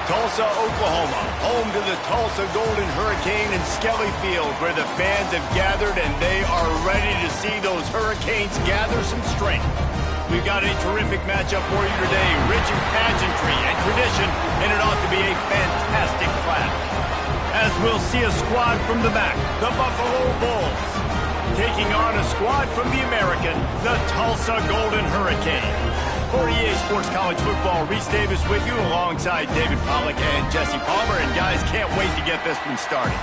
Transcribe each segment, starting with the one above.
Tulsa, Oklahoma, home to the Tulsa Golden Hurricane and Skelly Field, where the fans have gathered and they are ready to see those Hurricanes gather some strength. We've got a terrific matchup for you today, rich in pageantry and tradition, and it ought to be a fantastic clash. As we'll see a squad from the MAC, the Buffalo Bulls, taking on a squad from the American, the Tulsa Golden Hurricane. For EA Sports College Football, Reese Davis with you alongside David Pollack and Jesse Palmer. And guys, can't wait to get this one started.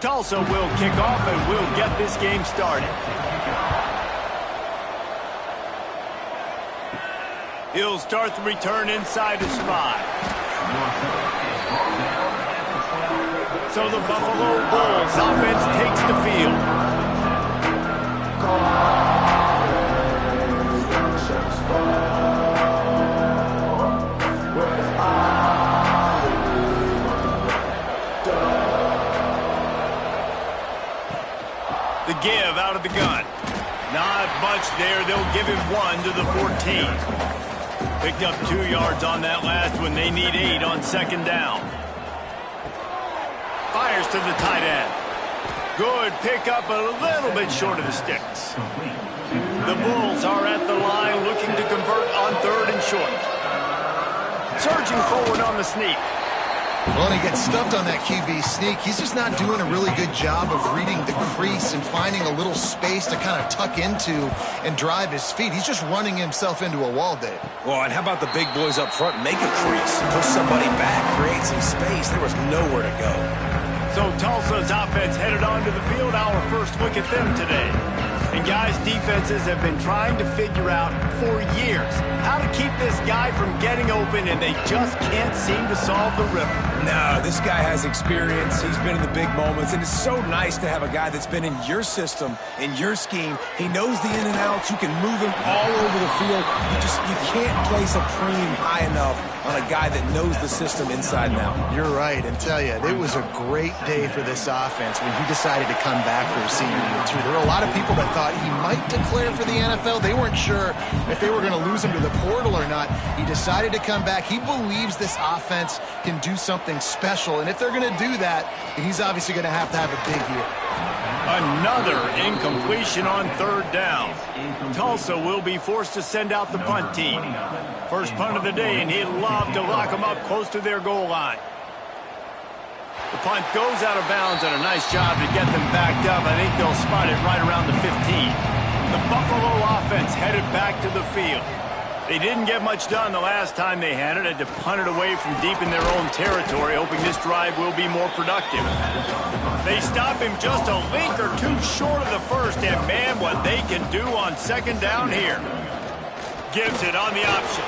Tulsa will kick off and we'll get this game started. He'll start the return inside his 5. So the Buffalo Bulls offense takes the field. The give out of the gun. Not much there. They'll give him 1 to the 14. Picked up 2 yards on that last one. They need 8 on second down. Fires to the tight end. Good pickup, a little bit short of the sticks. The Bulls are at the line looking to convert on 3rd and short. Surging forward on the sneak. Well, he gets stuffed on that QB sneak. He's just not doing a really good job of reading the crease and finding a little space to kind of tuck into and drive his feet. He's just running himself into a wall, Dave. Well, and how about the big boys up front? Make a crease, push somebody back, create some space. There was nowhere to go. So Tulsa's offense headed onto the field. Our first look at them today. And guys, defenses have been trying to figure out for years how to keep this guy from getting open, and they just can't seem to solve the riddle. No, this guy has experience. He's been in the big moments, and it's so nice to have a guy that's been in your system, in your scheme. He knows the in and outs. You can move him all over the field. You can't place a premium high enough on a guy that knows the system inside and out. You're right, and tell you, it was a great day for this offense when he decided to come back for his senior year, too. There were a lot of people that thought he might declare for the NFL. They weren't sure if they were going to lose him to the portal or not. He decided to come back. He believes this offense can do something special, and if they're going to do that, he's obviously going to have a big year. Another incompletion on 3rd down. Tulsa will be forced to send out the punt team. First punt of the day, and he'd love to lock them up close to their goal line. The punt goes out of bounds, and a nice job to get them backed up. I think they'll spot it right around the 15. The Buffalo offense headed back to the field. They didn't get much done the last time they had it. Had to punt it away from deep in their own territory, hoping this drive will be more productive. They stop him just a link or 2 short of the first, and man, what they can do on second down here. Gives it on the option.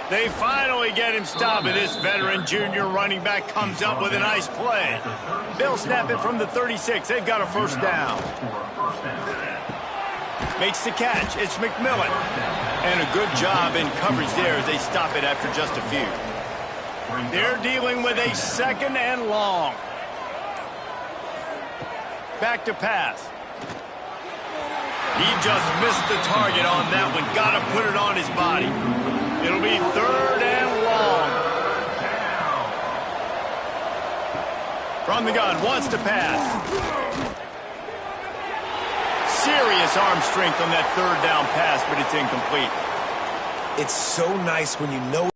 They finally get him stopped, and this veteran junior running back comes up with a nice play. They'll snap it from the 36. They've got a first down. Makes the catch. It's McMillan. And a good job in coverage there as they stop it after just a few. They're dealing with a 2nd and long. Back to pass. He just missed the target on that one. Got to put it on his body. It'll be 3rd and long. From the gun, wants to pass. Serious arm strength on that 3rd down pass, but it's incomplete. It's so nice when you know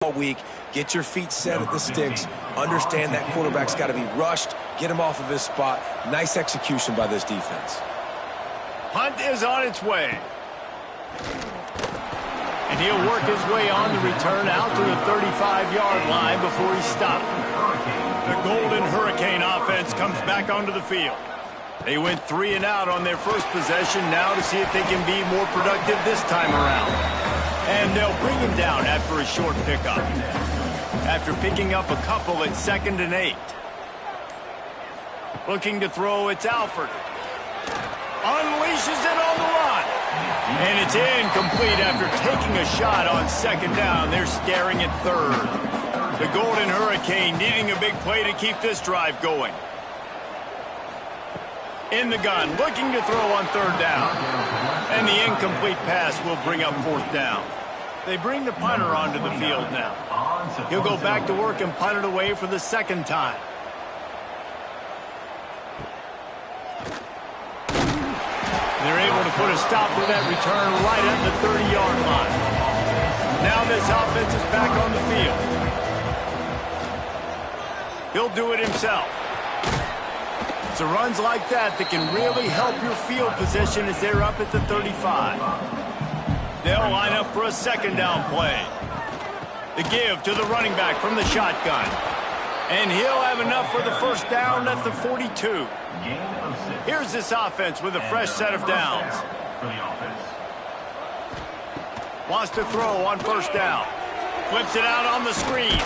all week, get your feet set at the sticks, understand that quarterback's got to be rushed, get him off of his spot. Nice execution by this defense. Punt is on its way. And he'll work his way on the return out to the 35-yard line before he's stopped. The Golden Hurricane offense comes back onto the field. They went 3 and out on their first possession, now to see if they can be more productive this time around. And they'll bring him down after a short pickup. After picking up a couple at 2nd and 8. Looking to throw, it's Alford. Unleashes it on the run. And it's incomplete after taking a shot on second down. They're staring at third. The Golden Hurricane needing a big play to keep this drive going. In the gun, looking to throw on third down. And the incomplete pass will bring up fourth down. They bring the punter onto the field now. He'll go back to work and punt it away for the second time. They're able to put a stop to that return right at the 30-yard line. Now this offense is back on the field. He'll do it himself. It's the runs like that that can really help your field position as they're up at the 35. They'll line up for a second down play. The give to the running back from the shotgun. And he'll have enough for the first down at the 42. Here's this offense with a fresh set of downs. Wants to throw on first down. Flips it out on the screen.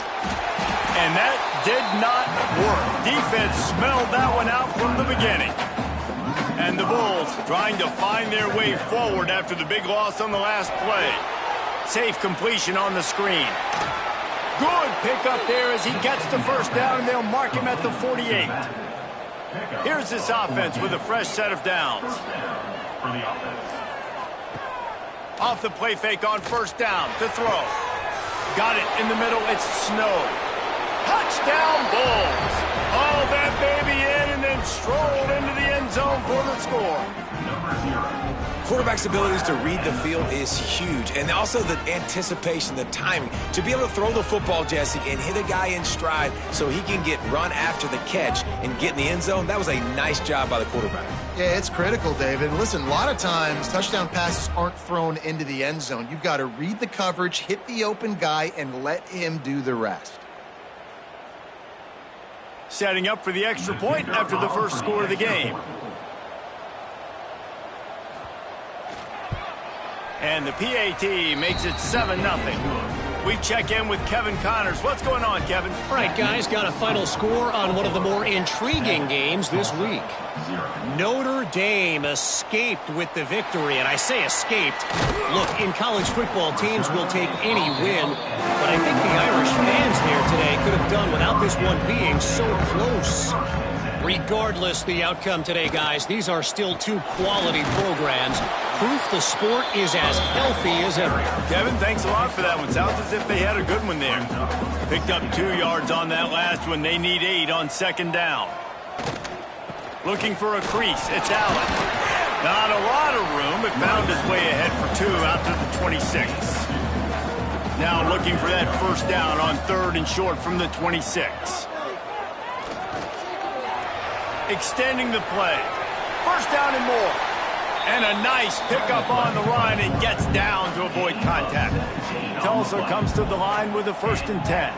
And that did not work. Defense smelled that one out from the beginning. And the Bulls trying to find their way forward after the big loss on the last play. Safe completion on the screen. Good pickup there as he gets the first down, and they'll mark him at the 48. Here's this offense with a fresh set of downs. Off the play fake on first down to throw. Got it in the middle. It's Snow. Touchdown, Bulls. All that baby in and then strolled into the end zone for the score. Quarterback's abilities to read the field is huge, and also the anticipation, the timing. To be able to throw the football, Jesse, and hit a guy in stride so he can get run after the catch and get in the end zone, that was a nice job by the quarterback. Yeah, it's critical, David. Listen, a lot of times touchdown passes aren't thrown into the end zone. You've got to read the coverage, hit the open guy, and let him do the rest. Setting up for the extra point after the first score of the game. And the PAT makes it 7-0. We check in with Kevin Connors. What's going on, Kevin? All right, guys, got a final score on one of the more intriguing games this week. Notre Dame escaped with the victory, and I say escaped. Look, in college football, teams will take any win, but I think the Irish fans there today could have done without this one being so close. Regardless the outcome today, guys, these are still two quality programs. Proof the sport is as healthy as ever. Kevin, thanks a lot for that one. Sounds as if they had a good one there. Picked up 2 yards on that last one. They need 8 on second down. Looking for a crease. It's Allen. Not a lot of room, but found his way ahead for 2 out to the 26. Now looking for that first down on third and short from the 26. Extending the play. First down and more. And a nice pickup on the run and gets down to avoid contact. Tulsa comes to the line with a 1st and 10.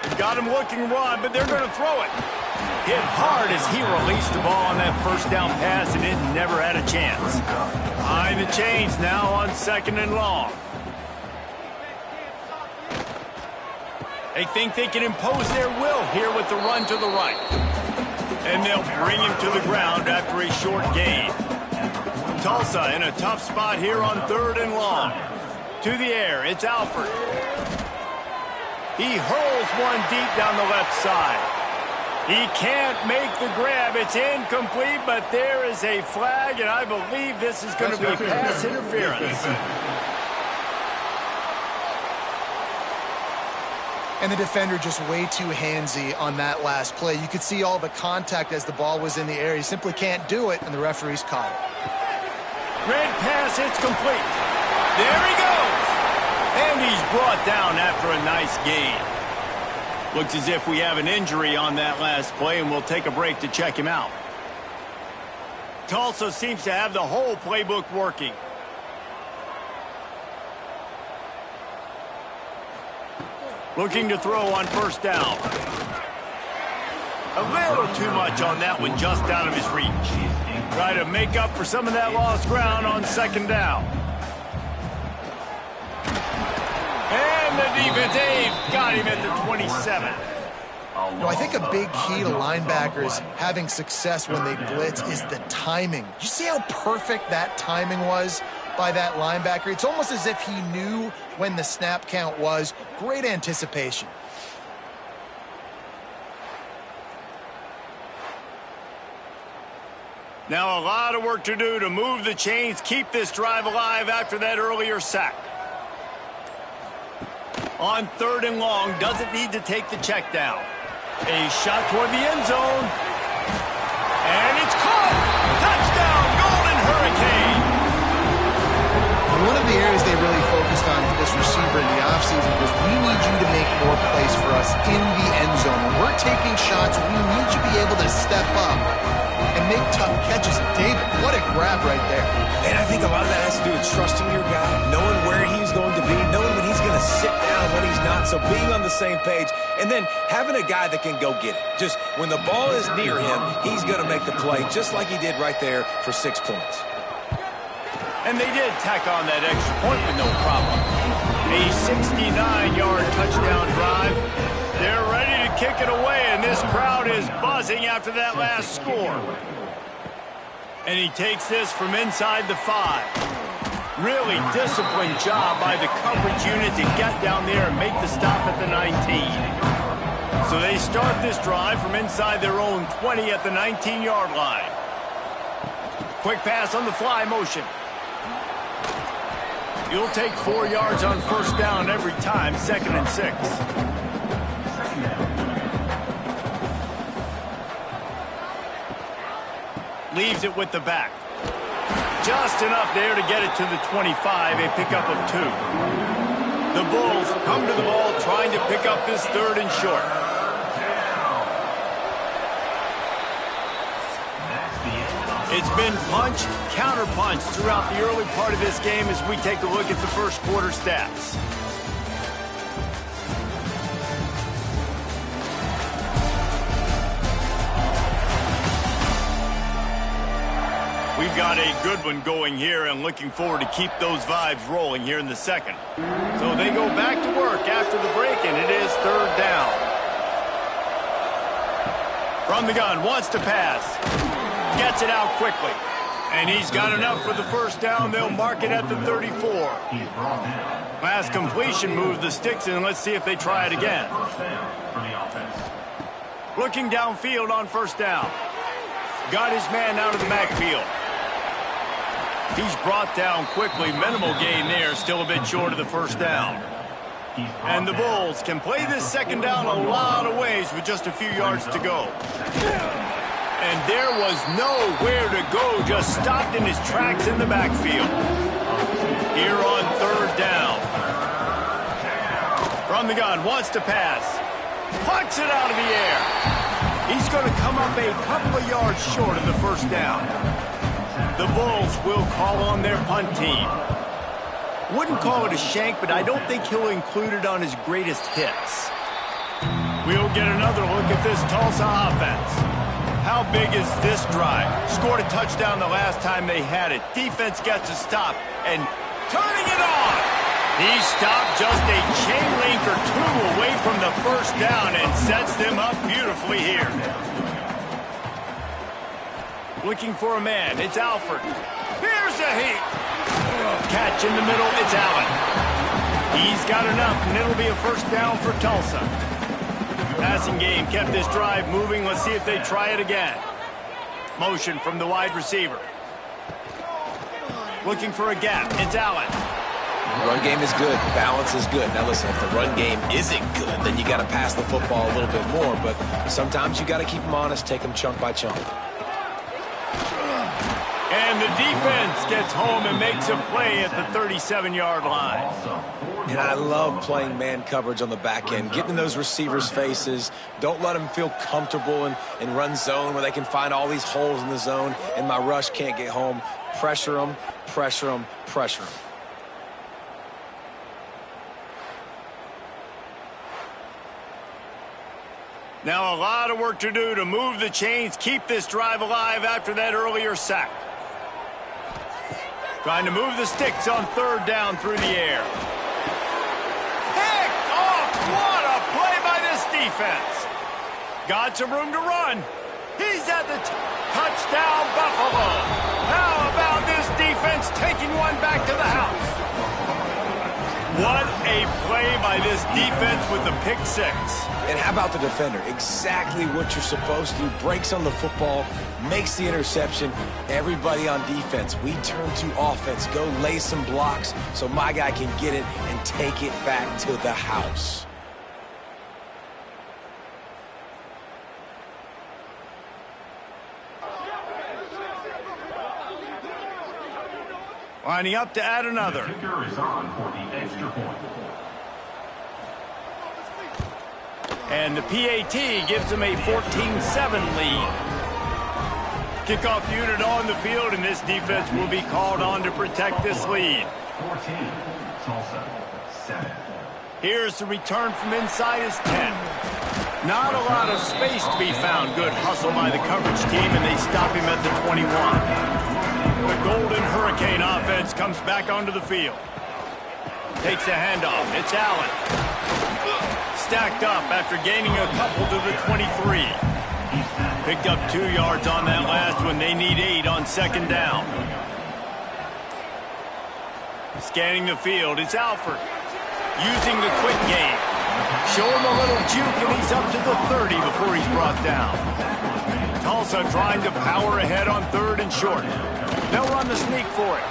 They've got him looking run, but they're going to throw it. Hit hard as he released the ball on that first down pass, and it never had a chance. Behind the chains now on 2nd and long. They think they can impose their will here with the run to the right. And they'll bring him to the ground after a short gain. Tulsa in a tough spot here on 3rd and long. To the air, it's Alford. He hurls one deep down the left side. He can't make the grab. It's incomplete, but there is a flag, and I believe this is going to be pass interference. And the defender just way too handsy on that last play. You could see all the contact as the ball was in the air. He simply can't do it, and the referee's caught it. Red pass, it's complete. There he goes. And he's brought down after a nice gain. Looks as if we have an injury on that last play, and we'll take a break to check him out. Tulsa seems to have the whole playbook working. Looking to throw on first down. A little too much on that one, just out of his reach. Try to make up for some of that lost ground on second down. And the defense got him at the 27. I think a big key to linebackers having success when they blitz is the timing. You see how perfect that timing was by that linebacker? It's almost as if he knew when the snap count was. Great anticipation. Now a lot of work to do to move the chains, keep this drive alive after that earlier sack. On 3rd and long, doesn't need to take the check down. A shot toward the end zone. And it's caught! Touchdown, Golden Hurricane! One of the areas they really focused on for this receiver in the offseason was, we need you to make more plays for us in the end zone. When we're taking shots, we need you to be able to step up and make tough catches. David, what a grab right there. And I think a lot of that has to do with trusting your guy, knowing where he's going to be, knowing when he's going to sit down, when he's not. So being on the same page, and then having a guy that can go get it. Just when the ball is near him, he's going to make the play, just like he did right there for 6 points. And they did tack on that extra point with no problem. A 69-yard touchdown drive. They're ready to kick it away, and this crowd is buzzing after that last score. And he takes this from inside the 5. Really disciplined job by the coverage unit to get down there and make the stop at the 19. So they start this drive from inside their own 20 at the 19-yard line. Quick pass on the fly motion. You'll take 4 yards on 1st down every time, 2nd and 6. Leaves it with the back. Just enough there to get it to the 25, a pickup of 2. The Bulls come to the ball trying to pick up this 3rd and short. It's been punch, counter-punch throughout the early part of this game as we take a look at the first quarter stats. We've got a good one going here and looking forward to keep those vibes rolling here in the second. So they go back to work after the break, and it is 3rd down. From the gun, wants to pass. Gets it out quickly. And he's got enough for the 1st down. They'll mark it at the 34. Last completion moved the sticks in. Let's see if they try it again. Looking downfield on 1st down. Got his man out of the backfield. He's brought down quickly. Minimal gain there. Still a bit short of the 1st down. And the Bulls can play this 2nd down a lot of ways with just a few yards to go. And there was nowhere to go, just stopped in his tracks in the backfield. Here on 3rd down. From the gun, wants to pass. Plucks it out of the air. He's going to come up a couple of yards short of the 1st down. The Bulls will call on their punt team. Wouldn't call it a shank, but I don't think he'll include it on his greatest hits. We'll get another look at this Tulsa offense. How big is this drive? Scored a touchdown the last time they had it. Defense gets a stop and turning it on. He stopped just a chain link or 2 away from the 1st down and sets them up beautifully here. Looking for a man. It's Alford. Here's a heat. Catch in the middle. It's Allen. He's got enough, and it'll be a 1st down for Tulsa. Passing game kept this drive moving. Let's see if they try it again. Motion from the wide receiver. Looking for a gap. It's Allen. The run game is good. Balance is good. Now listen, if the run game isn't good, then you got to pass the football a little bit more. But sometimes you got to keep them honest, take them chunk by chunk. And the defense gets home and makes a play at the 37-yard line. And I love playing man coverage on the back end, getting in those receivers' faces. Don't let them feel comfortable in run zone where they can find all these holes in the zone and my rush can't get home. Pressure them, pressure them, pressure them. Now a lot of work to do to move the chains, keep this drive alive after that earlier sack. Trying to move the sticks on 3rd down through the air. Picked off! What a play by this defense! got some room to run. He's at the touchdown, Buffalo. How about this defense taking one back to the house? What a play by this defense with the pick six. And how about the defender? Exactly what you're supposed to do. Breaks on the football, makes the interception. Everybody on defense, we turn to offense. Go lay some blocks so my guy can get it and take it back to the house. Lining up to add another. The kicker is on for the extra point. And the PAT gives them a 14-7 lead. Kickoff unit on the field, and this defense will be called on to protect this lead. 14, Tulsa, 7. Here's the return from inside his 10. Not a lot of space to be found. Good hustle by the coverage team, and they stop him at the 21. The Golden Hurricane offense comes back onto the field. Takes a handoff. It's Allen. Stacked up after gaining a couple to the 23. Picked up 2 yards on that last one. They need 8 on second down. Scanning the field. It's Alford. Using the quick game. Show him a little juke, and he's up to the 30 before he's brought down. Tulsa trying to power ahead on 3rd and short. They'll run the sneak for it.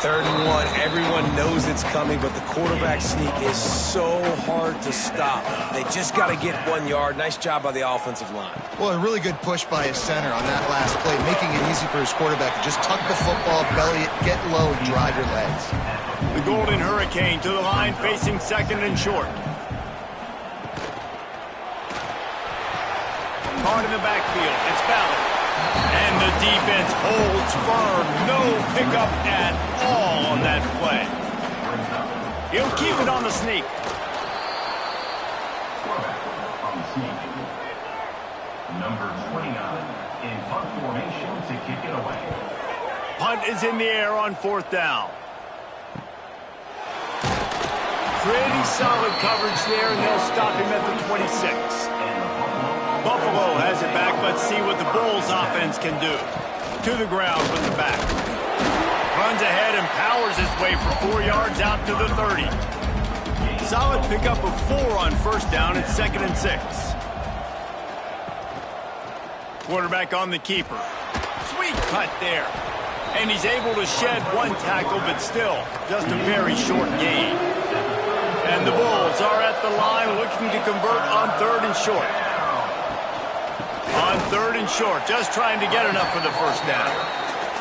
3rd and 1. Everyone knows it's coming, but the quarterback sneak is so hard to stop. They just got to get 1 yard. Nice job by the offensive line. Well, a really good push by his center on that last play, making it easy for his quarterback to just tuck the football, belly it, get low, and drive your legs. The Golden Hurricane to the line, facing 2nd and short. Caught in the backfield. It's Ballard. And the defense holds firm. No pickup at all on that play. He'll keep it on the sneak. On the sneak. Number 29 in punt formation to kick it away. Punt is in the air on 4th down. Pretty solid coverage there, and they'll stop him at the 26. Buffalo has it back. Let's see what the Bulls offense can do. To the ground with the back. Runs ahead and powers his way for 4 yards out to the 30. Solid pickup of 4 on 1st down at 2nd and 6. Quarterback on the keeper. Sweet cut there. And he's able to shed 1 tackle, but still just a very short gain. And the Bulls are at the line looking to convert on 3rd and short. On 3rd and short, just trying to get enough for the 1st down.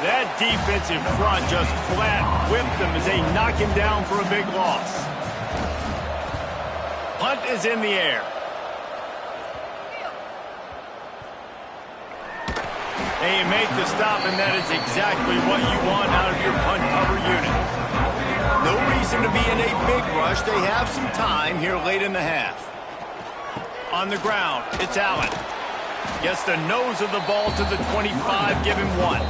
That defensive front just flat whipped them as they knock him down for a big loss. Punt is in the air. They make the stop, and that is exactly what you want out of your punt cover unit. No reason to be in a big rush. They have some time here late in the half. On the ground, it's Allen. Gets the nose of the ball to the 25, give him 1.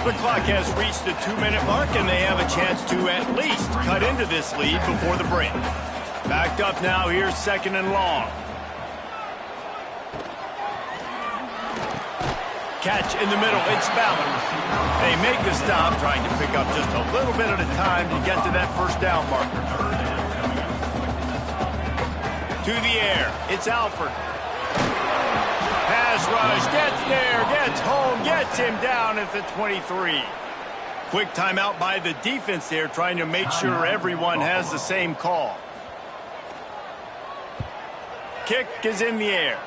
The clock has reached the 2-minute mark, and they have a chance to at least cut into this lead before the break. Backed up now, here's 2nd and long. Catch in the middle, it's Ballard. They make the stop, trying to pick up just a little bit at a time to get to that 1st down marker. To the air, it's Alford. Pass rush, gets there, gets home, gets him down at the 23. Quick timeout by the defense there, trying to make sure everyone has the same call. Kick is in the air.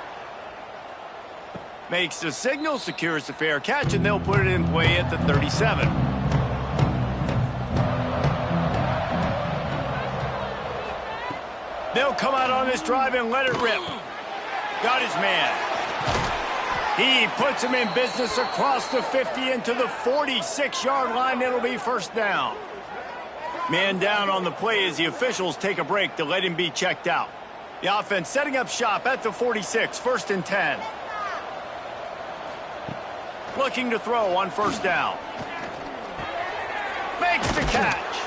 Makes the signal, secures the fair catch, and they'll put it in play at the 37. They'll come out on this drive and let it rip. Got his man. He puts him in business across the 50 into the 46-yard line. It'll be 1st down. Man down on the play as the officials take a break to let him be checked out. The offense setting up shop at the 46, 1st and 10. Looking to throw on 1st down. Makes the catch.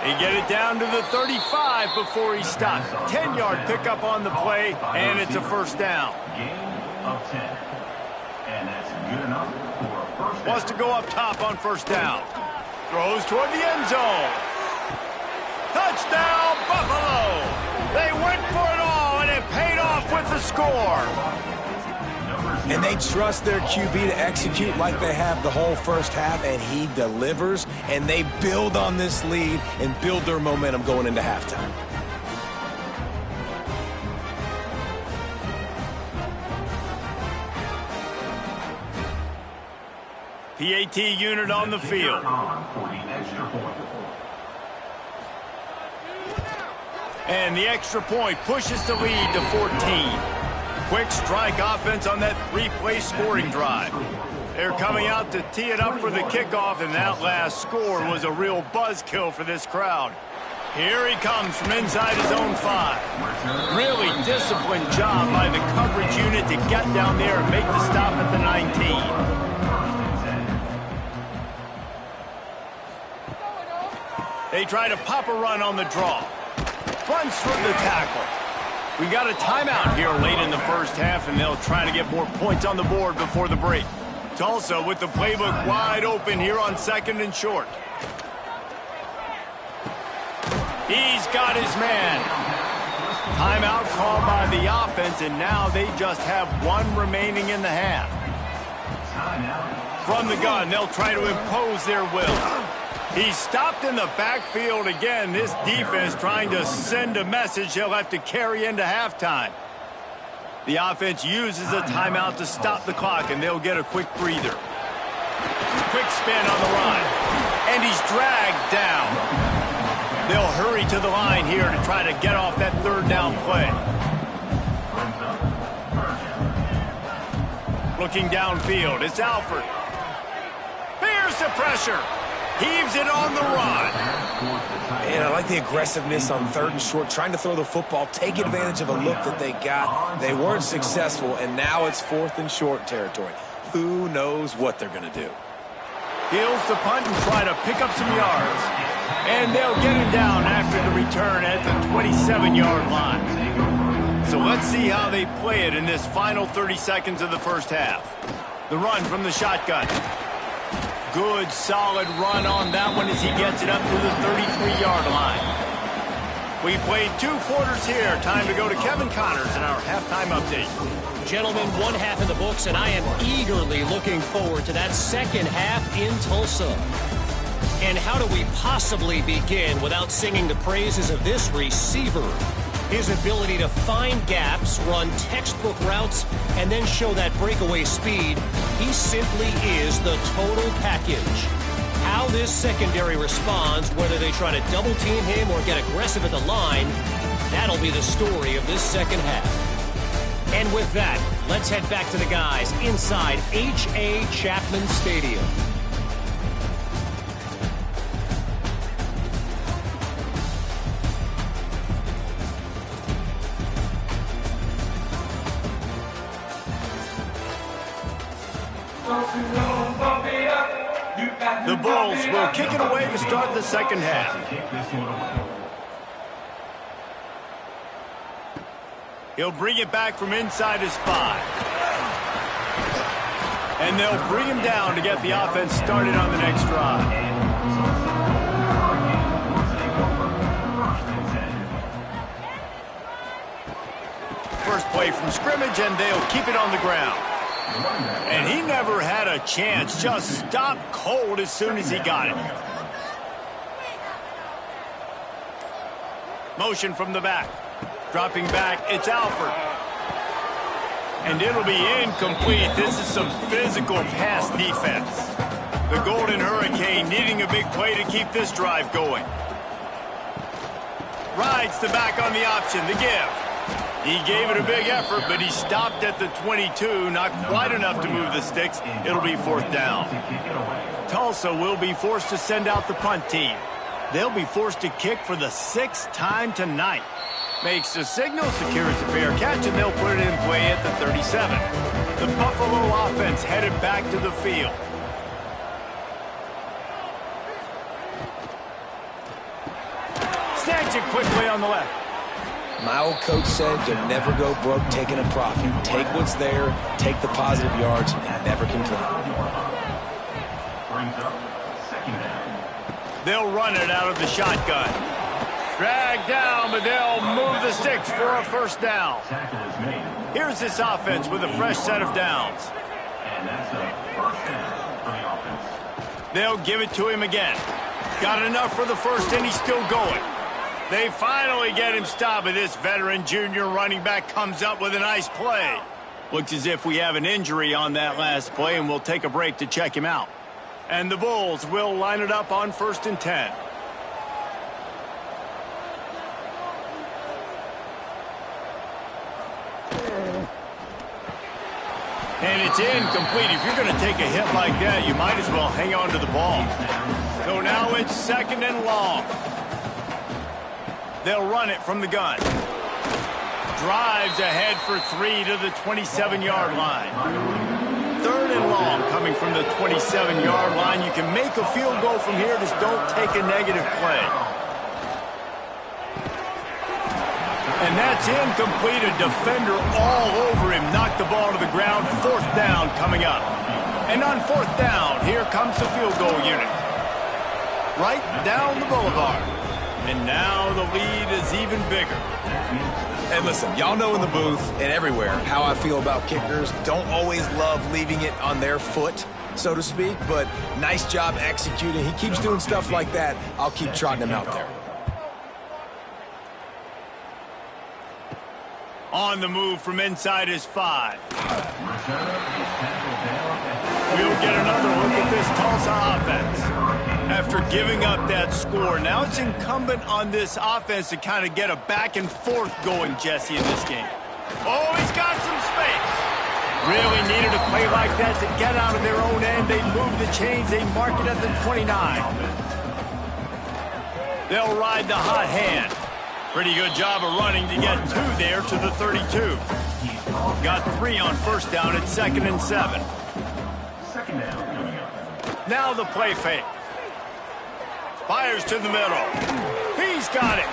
He get it down to the 35 before he stopped. 10-yard pickup on the play, and it's a first down. Gain of 10. And that's good enough for a first down. Wants to go up top on first down. Throws toward the end zone. Touchdown, Buffalo! They went for it all, and it paid off with the score. And they trust their QB to execute like they have the whole first half, and he delivers, and they build on this lead and build their momentum going into halftime. PAT unit on the field. For the extra point. And the extra point pushes the lead to 14. Quick strike offense on that three-play scoring drive. They're coming out to tee it up for the kickoff, and that last score was a real buzzkill for this crowd. Here he comes from inside his own 5. Really disciplined job by the coverage unit to get down there and make the stop at the 19. They try to pop a run on the draw. Runs through the tackle. We got a timeout here late in the first half, and they'll try to get more points on the board before the break. Tulsa with the playbook wide open here on 2nd and short. He's got his man. Timeout called by the offense, and now they just have one remaining in the half. From the gun, they'll try to impose their will. He's stopped in the backfield again. This defense trying to send a message they'll have to carry into halftime. The offense uses a timeout to stop the clock, and they'll get a quick breather. Quick spin on the line. And he's dragged down. They'll hurry to the line here to try to get off that third down play. Looking downfield, it's Alford. Here's the pressure. Heaves it on the run. And I like the aggressiveness on 3rd and short, trying to throw the football, take advantage of a look that they got. They weren't successful, and now it's 4th and short territory. Who knows what they're going to do? Heels the punt and try to pick up some yards. And they'll get him down after the return at the 27-yard line. So let's see how they play it in this final 30 seconds of the first half. The run from the shotgun. Good, solid run on that one as he gets it up to the 33-yard line. We played 2 quarters here. Time to go to Kevin Connors in our halftime update. Gentlemen, one half in the books, and I am eagerly looking forward to that second half in Tulsa. And how do we possibly begin without singing the praises of this receiver? His ability to find gaps, run textbook routes, and then show that breakaway speed. He simply is the total package. How this secondary responds, whether they try to double team him or get aggressive at the line, that'll be the story of this second half. And with that, let's head back to the guys inside H.A. Chapman Stadium. The Bulls will kick it away to start the second half. He'll bring it back from inside his 5. And they'll bring him down to get the offense started on the next drive. First play from scrimmage, and they'll keep it on the ground. And he never had a chance, just stopped cold as soon as he got it. Motion from the back. Dropping back, it's Alford. And it'll be incomplete. This is some physical pass defense. The Golden Hurricane needing a big play to keep this drive going. Rides the back on the option, the give. He gave it a big effort, but he stopped at the 22, not quite enough to move the sticks. It'll be 4th down. Tulsa will be forced to send out the punt team. They'll be forced to kick for the 6th time tonight. Makes the signal, secures the fair catch, and they'll put it in play at the 37. The Buffalo offense headed back to the field. it quickly on the left. My old coach said you'll never go broke taking a profit. Take what's there, take the positive yards, and never complain. Brings up second down. They'll run it out of the shotgun. Drag down, but they'll move the sticks for a first down. Tackle is made. Here's this offense with a fresh set of downs. And that's a first down for the offense. They'll give it to him again. Got enough for the first, and he's still going. They finally get him stopped, but this veteran junior running back comes up with a nice play. Looks as if we have an injury on that last play, and we'll take a break to check him out. And the Bulls will line it up on 1st and 10. And it's incomplete. If you're going to take a hit like that, you might as well hang on to the ball. So now it's 2nd and long. They'll run it from the gun. Drives ahead for 3 to the 27-yard line. 3rd and long coming from the 27-yard line. You can make a field goal from here. Just don't take a negative play. And that's incomplete. A defender all over him. Knocked the ball to the ground. 4th down coming up. And on 4th down, here comes the field goal unit. Right down the boulevard. And now the lead is even bigger. And listen, y'all know in the booth and everywhere how I feel about kickers. Don't always love leaving it on their foot, so to speak, but nice job executing. He keeps doing stuff like that. I'll keep trotting him out there. On the move from inside his 5. We'll get another look at this Tulsa offense. After giving up that score, now it's incumbent on this offense to kind of get a back and forth going, Jesse, in this game. Oh, he's got some space. Really needed a play like that to get out of their own end. They move the chains. They mark it at the 29. They'll ride the hot hand. Pretty good job of running to get 2 there to the 32. Got 3 on 1st down at 2nd and 7. Second down coming up. Now the play fake. Fires to the middle. He's got it.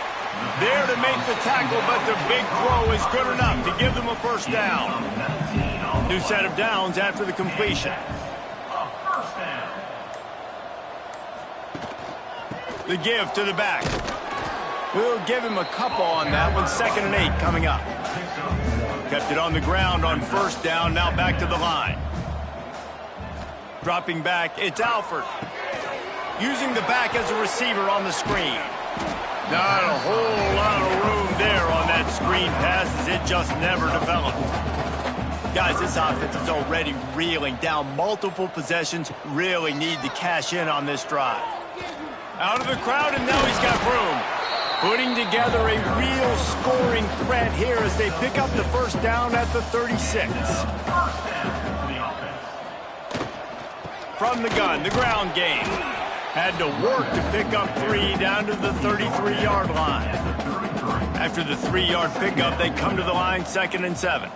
There to make the tackle, but the big throw is good enough to give them a first down. New set of downs after the completion. A first down. The give to the back. We'll give him a couple on that one. 2nd and 8 coming up. Kept it on the ground on 1st down. Now back to the line. Dropping back, it's Alford. Using the back as a receiver on the screen. Not a whole lot of room there on that screen pass as it just never developed. Guys, this offense is already reeling down multiple possessions. Really need to cash in on this drive. Out of the crowd, and now he's got room. Putting together a real scoring threat here as they pick up the first down at the 36. From the gun, the ground game. Had to work to pick up 3 down to the 33-yard line. After the 3-yard pickup, they come to the line 2nd and 7.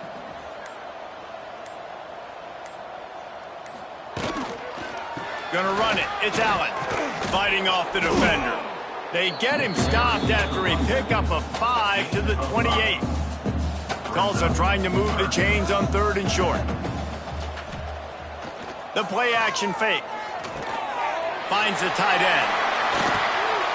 Gonna run it. It's Allen fighting off the defender. They get him stopped after a pickup of 5 to the 28. Tulsa trying to move the chains on 3rd and short. The play action fake. Finds the tight end.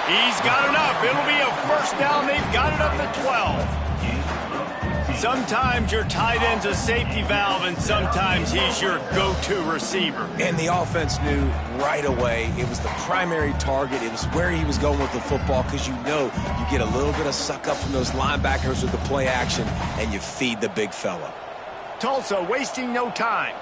He's got enough. It'll be a first down. They've got it up to 12. Sometimes your tight end's a safety valve, and sometimes he's your go-to receiver. And the offense knew right away it was the primary target. It was where he was going with the football because you know you get a little bit of suck up from those linebackers with the play action, and you feed the big fella. Tulsa wasting no time.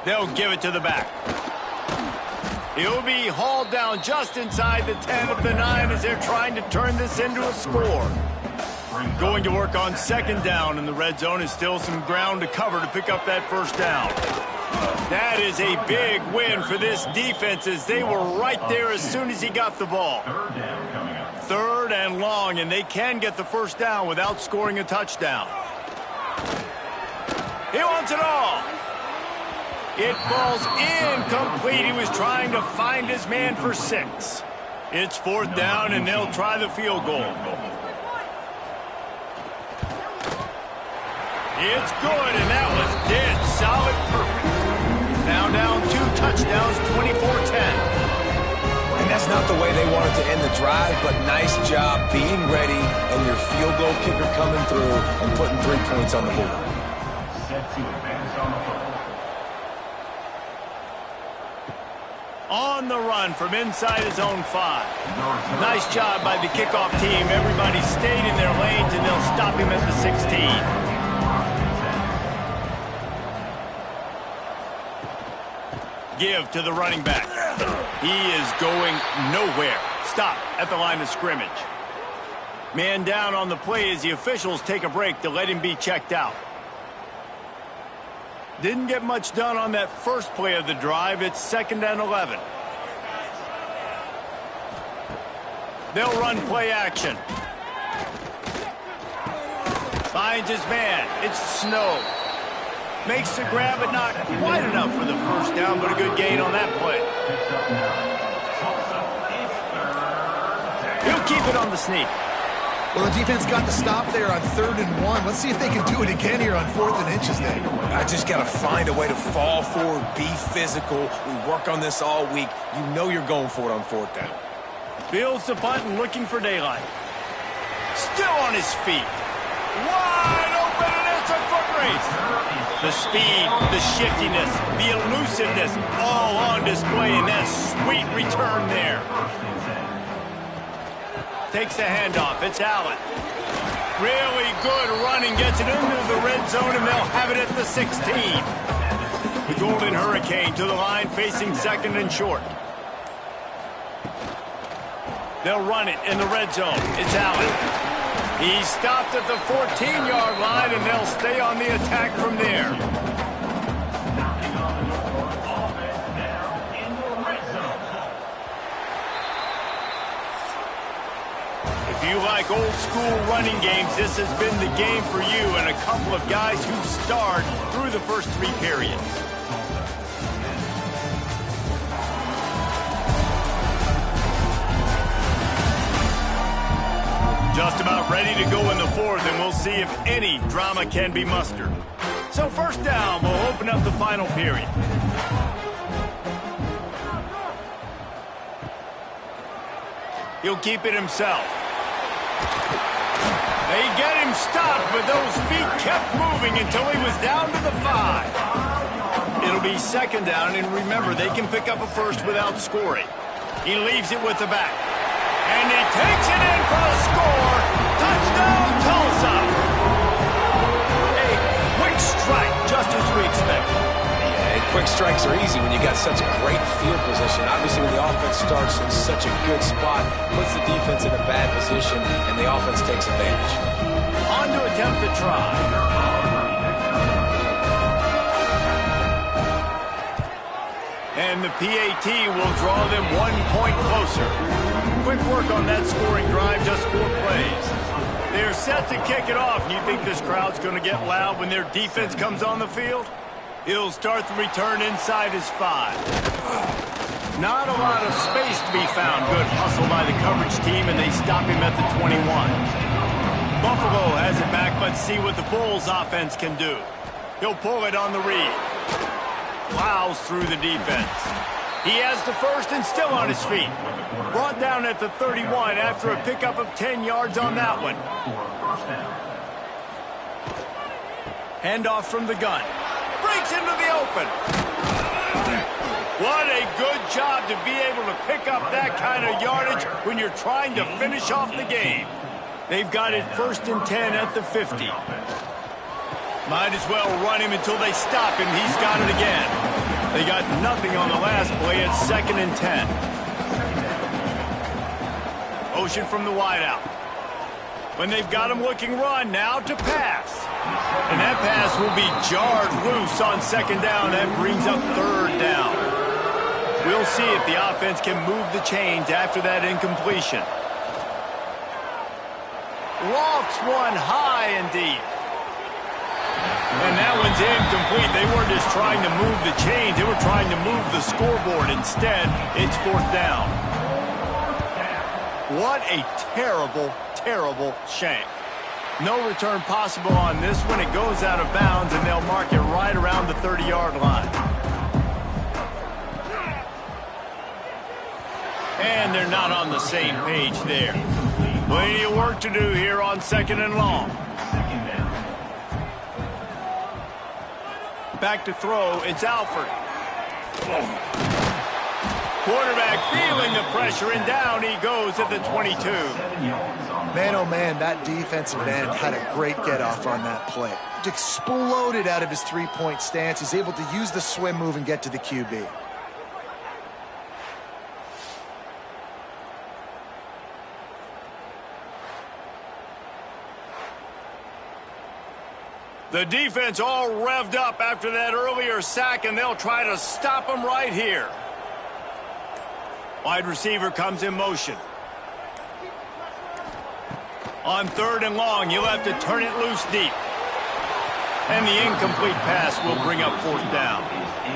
They'll give it to the back. He'll be hauled down just inside the 10 of the 9 as they're trying to turn this into a score. Going to work on 2nd down, and the red zone is still some ground to cover to pick up that first down. That is a big win for this defense as they were right there as soon as he got the ball. 3rd and long, and they can get the first down without scoring a touchdown. He wants it all. It falls incomplete. He was trying to find his man for 6. It's 4th down, and they'll try the field goal. It's good, and that was dead solid perfect. Now down 2 touchdowns, 24-10. And that's not the way they wanted to end the drive, but nice job being ready and your field goal kicker coming through and putting 3 points on the board. Set to advance on the football. On the run from inside his own 5. Nice job by the kickoff team. Everybody stayed in their lanes, and they'll stop him at the 16. Give to the running back. He is going nowhere. Stop at the line of scrimmage. Man down on the play as the officials take a break to let him be checked out. Didn't get much done on that first play of the drive. It's 2nd and 11. They'll run play action. Finds his man. It's Snow. Makes the grab, but not quite enough for the first down, but a good gain on that play. He'll keep it on the sneak. Well, the defense got the stop there on 3rd and 1. Let's see if they can do it again here on 4th and inches, Dave. I just got to find a way to fall forward, be physical. We work on this all week. You know you're going for it on 4th down. Fields the punt and looking for daylight. Still on his feet. Wide open, and it's a foot race. The speed, the shiftiness, the elusiveness, all on display in that sweet return there. Takes the handoff. It's Allen. Really good running. Gets it into the red zone, and they'll have it at the 16. The Golden Hurricane to the line, facing 2nd and short. They'll run it in the red zone. It's Allen. He stopped at the 14-yard line, and they'll stay on the attack from there. If you like old-school running games, this has been the game for you, and a couple of guys who starred through the first 3 periods. Just about ready to go in the 4th, and we'll see if any drama can be mustered. So 1st down, we'll open up the final period. He'll keep it himself. They get him stopped, but those feet kept moving until he was down to the 5. It'll be 2nd down, and remember, they can pick up a first without scoring. He leaves it with the back. And he takes it in for the score. Touchdown, Tulsa. A quick strike, just as we expected. Yeah, quick strikes are easy when you got such a great field position. Obviously, when the offense starts in such a good spot, puts the defense in a bad position, and the offense takes advantage. On to attempt the try. And the PAT will draw them 1 point closer. Quick work on that scoring drive, just 4 plays. They're set to kick it off. You think this crowd's going to get loud when their defense comes on the field? He'll start the return inside his 5. Not a lot of space to be found. Good hustle by the coverage team, and they stop him at the 21. Buffalo has it back. Let's see what the Bulls offense can do. He'll pull it on the read. Plows through the defense. He has the first and still on his feet. Brought down at the 31 after a pickup of 10 yards on that one. Handoff from the gun. Breaks into the open. What a good job to be able to pick up that kind of yardage when you're trying to finish off the game. They've got it 1st and 10 at the 50. Might as well run him until they stop him. He's got it again. They got nothing on the last play. It's 2nd and 10. Motion from the wideout. When they've got him looking run, now to pass. And that pass will be jarred loose on 2nd down. That brings up 3rd down. We'll see if the offense can move the chains after that incompletion. Lofts one high and deep. And that one's incomplete. They weren't just trying to move the chains. They were trying to move the scoreboard. Instead, it's fourth down. What a terrible, terrible shank. No return possible on this one. It goes out of bounds, and they'll mark it right around the 30-yard line. And they're not on the same page there. Plenty of work to do here on second and long. Back to throw, it's Alford. Quarterback feeling the pressure, and down he goes at the 22. Man, oh man, that defensive end had a great get-off on that play. Exploded out of his three-point stance. He's able to use the swim move and get to the QB. The defense all revved up after that earlier sack, and they'll try to stop him right here. Wide receiver comes in motion. On third and long, you'll have to turn it loose deep. And the incomplete pass will bring up fourth down.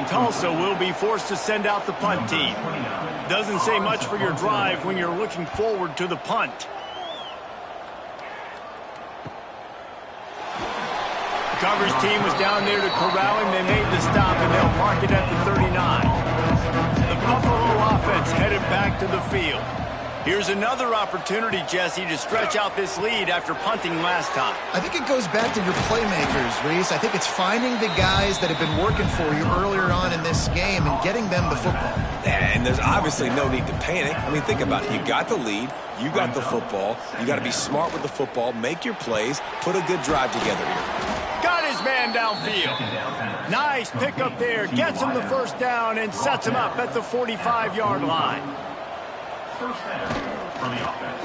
Tulsa will be forced to send out the punt team. Doesn't say much for your drive when you're looking forward to the punt. The coverage team was down there to corral him. They made the stop, and they'll mark it at the 39. The Buffalo offense headed back to the field. Here's another opportunity, Jesse, to stretch out this lead after punting last time. I think it goes back to your playmakers, Reese. I think it's finding the guys that have been working for you earlier on in this game and getting them the football. And there's obviously no need to panic. I mean, think about it. You got the lead. You got the football. You got to be smart with the football, make your plays, put a good drive together here. Got his man downfield. Nice pickup there. Gets him the first down and sets him up at the 45-yard line. First down for the offense.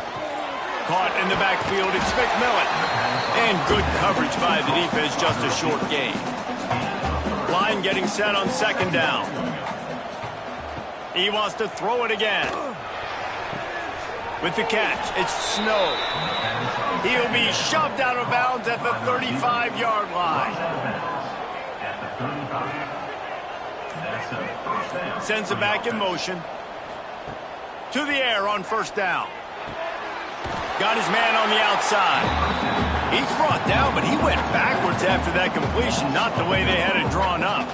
Caught in the backfield, it's McMillan. And good coverage by the defense, just a short gain. Line getting set on second down. He wants to throw it again. With the catch, it's Snow. He'll be shoved out of bounds at the 35-yard line. Sends it back in motion. To the air on first down. Got his man on the outside. He's brought down, but he went backwards after that completion, not the way they had it drawn up.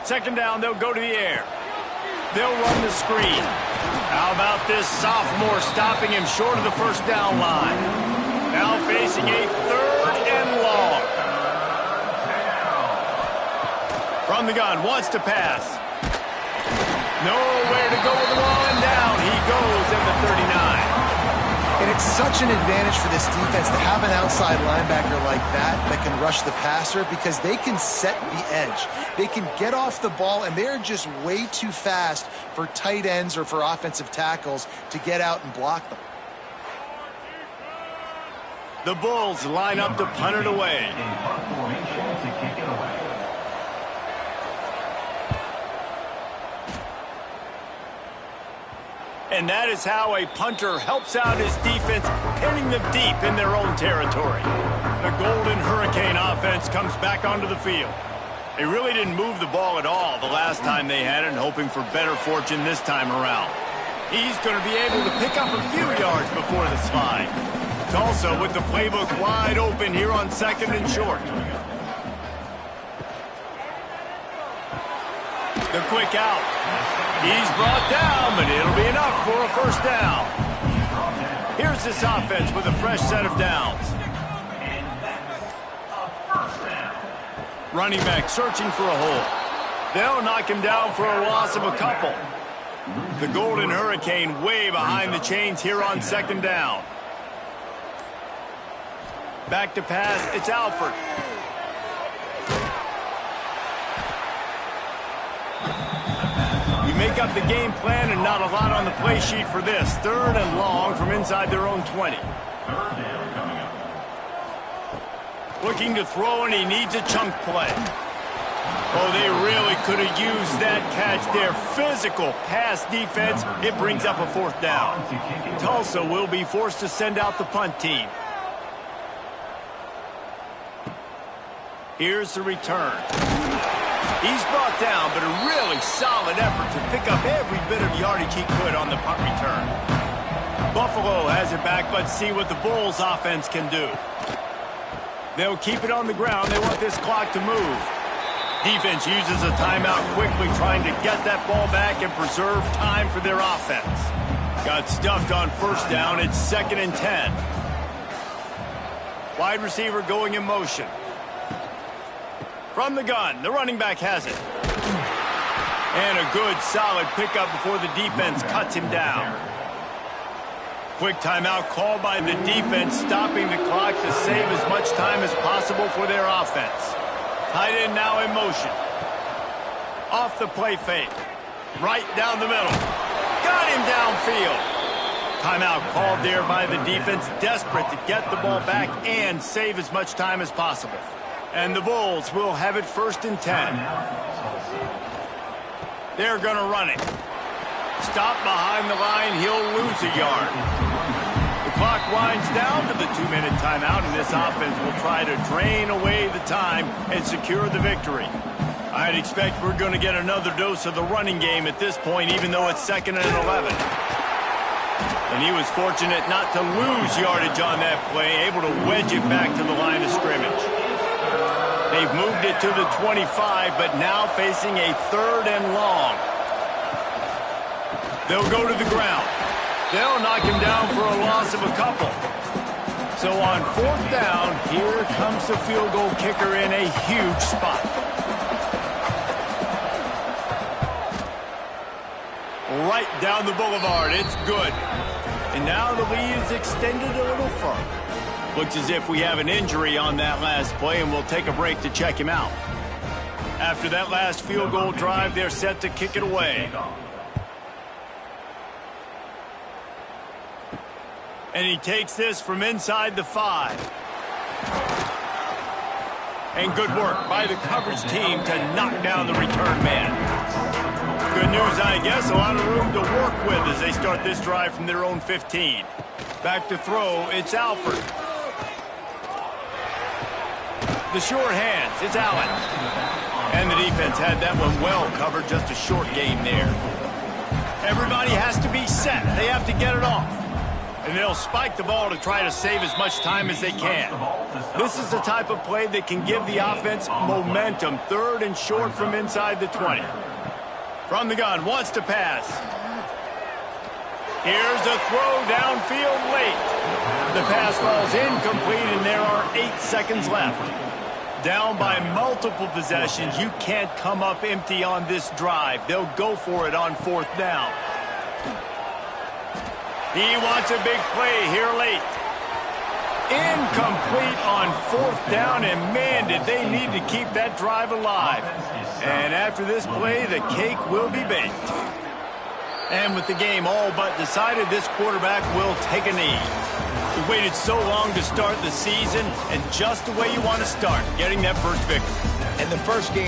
Second down, they'll go to the air. They'll run the screen. How about this sophomore stopping him short of the first down line? Now facing a third and long. From the gun, wants to pass. Nowhere to go with the ball, and down he goes at the 39. And it's such an advantage for this defense to have an outside linebacker like that can rush the passer because they can set the edge. They can get off the ball, and they're just way too fast for tight ends or for offensive tackles to get out and block them. The Bulls line up to punt it away. In punt formation to kick it away. And that is how a punter helps out his defense, pinning them deep in their own territory. The Golden Hurricane offense comes back onto the field. They really didn't move the ball at all the last time they had it, and hoping for better fortune this time around. He's going to be able to pick up a few yards before the slide. Tulsa with the playbook wide open here on second and short. The quick out. He's brought down, but it'll be enough for a first down. Here's this offense with a fresh set of downs. Running back searching for a hole. They'll knock him down for a loss of a couple. The Golden Hurricane way behind the chains here on second down. Back to pass, it's Alford. Make up the game plan and not a lot on the play sheet for this. Third and long from inside their own 20. Looking to throw, and he needs a chunk play. Oh, they really could have used that catch there. Physical pass defense. It brings up a fourth down. Tulsa will be forced to send out the punt team. Here's the return. He's brought down, but a really solid effort to pick up every bit of yardage he could on the punt return. Buffalo has it back. Let's see what the Bulls offense can do. They'll keep it on the ground. They want this clock to move. Defense uses a timeout quickly, trying to get that ball back and preserve time for their offense. Got stuffed on first down. It's 2nd and 10. Wide receiver going in motion. From the gun, the running back has it. And a good, solid pickup before the defense cuts him down. Quick timeout called by the defense, stopping the clock to save as much time as possible for their offense. Tight end now in motion. Off the play fake. Right down the middle. Got him downfield. Timeout called there by the defense, desperate to get the ball back and save as much time as possible. And the Bulls will have it 1st and 10. They're going to run it. Stop behind the line. He'll lose a yard. The clock winds down to the 2-minute timeout, and this offense will try to drain away the time and secure the victory. I'd expect we're going to get another dose of the running game at this point, even though it's 2nd and 11. And he was fortunate not to lose yardage on that play, able to wedge it back to the line of scrimmage. They've moved it to the 25, but now facing a 3rd and long. They'll go to the ground. They'll knock him down for a loss of a couple. So on 4th down, here comes the field goal kicker in a huge spot. Right down the boulevard. It's good. And now the lead is extended a little further. Looks as if we have an injury on that last play, and we'll take a break to check him out. After that last field goal drive, they're set to kick it away. And he takes this from inside the 5. And good work by the coverage team to knock down the return man. Good news, I guess. A lot of room to work with as they start this drive from their own 15. Back to throw, it's Alford. The short hands, it's Allen. And the defense had that one well covered, just a short game there. Everybody has to be set. They have to get it off. And they'll spike the ball to try to save as much time as they can. This is the type of play that can give the offense momentum. 3rd and short from inside the 20. From the gun, wants to pass. Here's a throw downfield late. The pass falls incomplete, and there are 8 seconds left. Down by multiple possessions, you can't come up empty on this drive. They'll go for it on 4th down. He wants a big play here late. Incomplete on 4th down, and man, did they need to keep that drive alive. And after this play, the cake will be baked. And with the game all but decided, this quarterback will take a knee. We waited so long to start the season, and just the way you want to start, getting that first victory. And the first game